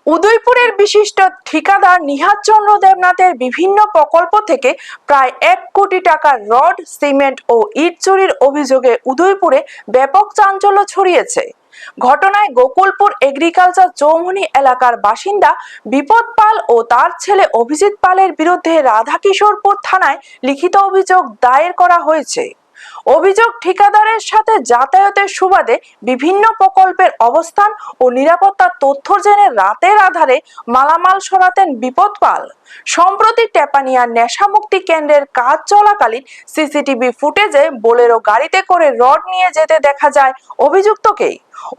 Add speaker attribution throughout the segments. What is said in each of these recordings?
Speaker 1: উদয়পুরের বিশিষ্ট ঠিকাদার নিহাদ চন্দ্র দেবনাথের বিভিন্ন প্রকল্প থেকে প্রায় 1 কোটি টাকার রড, সিমেন্ট ও ইট চুরির অভিযোগে উদয়পুরে ব্যাপক চাঞ্চল্য ছড়িয়েছে। ঘটনায় গোকুলপুর এগ্রিকালচার চৌমুহনী এলাকার বাসিন্দা বিপদ পাল ও তার ছেলে অভিজিৎ পালের বিরুদ্ধে রাধাকিশোরপুর থানায় লিখিত অভিযোগ দায়ের করা হয়েছে। অভিযোগ, ঠিকাদারের সাথে যাতায়াতের সুবাদে বিভিন্ন প্রকল্পের অবস্থান ও নিরাপত্তার তথ্য জেনে রাতের আধারে মালামাল সরাতেন বিপদ পাল। সম্প্রতি টেপানিয়া নেশামুক্তি কেন্দ্রের কাজ চলাকালীন সিসিটিভি ফুটেজে বোলেরো গাড়িতে করে রড নিয়ে যেতে দেখা যায় অভিযুক্তকেই।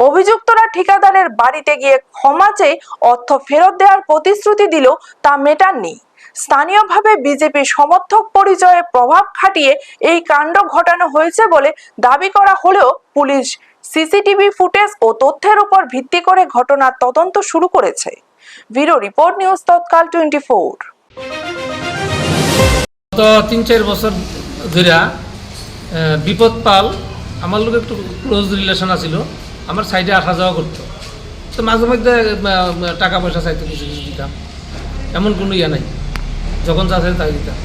Speaker 1: অভিযুক্তরা ঠিকাদারের বাড়িতে গিয়ে ক্ষমা চেয়ে অর্থ ফেরত দেওয়ার প্রতিশ্রুতি দিলেও তা মেটাননি। স্থানীয়ভাবে বিজেপি সমর্থক পরিচয়ে প্রভাব খাটিয়ে এই কাণ্ড ঘটানো হয়েছে বলে দাবি করা হলেও পুলিশ সিসিটিভি ফুটেজ ও তথ্যের উপর ভিত্তি করে ঘটনার তদন্ত শুরু করেছে। ব্যুরো রিপোর্ট, নিউজ তৎকাল 24।
Speaker 2: গত 3-4 বছর ধরে বিপদ পাল আমার লোক একটু ক্লোজ রিলেশন আছিল, আমার সাইডে আসা যাওয়া করতো, তো মাঝে মধ্যে টাকা পয়সা চাইতো, কিছু কিছু দিতাম, এমন কোনো ইয়া নাই, যখন যা চাই তাই দিতাম।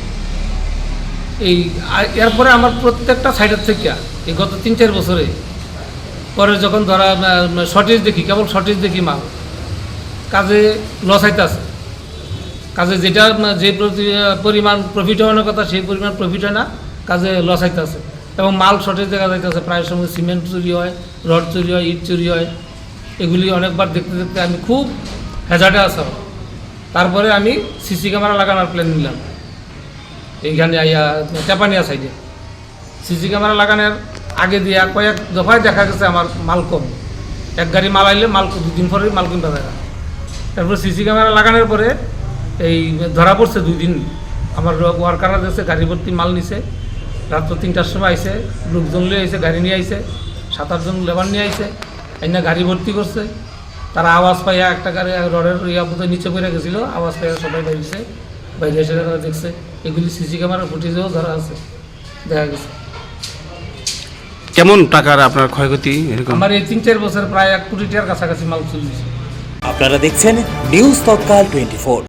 Speaker 2: এরপরে আমার প্রত্যেকটা সাইডের থেকে এই গত 3-4 বছরে পরে যখন ধরা শর্টেজ দেখি, কেবল শর্টেজ দেখি, মাল কাজে লস আইতে আছে, কাজে যেটা যে পরিমাণ প্রফিট হওয়ার কথা সেই পরিমাণ প্রফিট হয় না, কাজে লস আইতে আছে এবং মাল শর্টেজ দেখা যাইতেছে। প্রায় সময় সিমেন্ট চুরি হয়, রড চুরি হয়, ইট চুরি হয়। এগুলি অনেকবার দেখতে দেখতে আমি খুব হ্যাজার্ডে আসা। তারপরে আমি সিসি ক্যামেরা লাগানোর প্ল্যান নিলাম এইখানে টেপানিয়া সাইডে। সিসি ক্যামেরা লাগানোর আগে দিয়ে কয়েক দফায় দেখা গেছে আমার মাল কম, এক গাড়ি মাল আইলে মাল 2 দিন পরে মাল কিনতে দেখা। তারপরে সিসি ক্যামেরা লাগানোর পরে এই ধরা পড়ছে 2 দিন। আমার ওয়ার্কাররা দেখছে গাড়ি ভর্তি মাল নিছে, রাত্র 3টার সময় আইসে, লোকজন নিয়ে আইসে, গাড়ি নিয়ে আইসে, 7-8 জন লেবার নিয়ে আইসে, আইনা গাড়ি ভর্তি করছে। তারা আওয়াজ পাইয়া একটা গাড়ি রডের বোধহয় নিচে পড়ে গেছিলো, আওয়াজ পাইয়া সবাই বাইরেছে, বাইরে এসে তারা দেখছে। এগুলি সিসি ক্যামেরার ফুটেজেও ধরা আছে, দেখা গেছে।
Speaker 3: কেমন টাকার আপনার ক্ষয়ক্ষতি?
Speaker 2: আমার এই 3-4 বছর প্রায় 1 কোটি টাকার কাছাকাছি মাল চুরি।
Speaker 4: আপনারা দেখছেন নিউজ তৎকাল 24।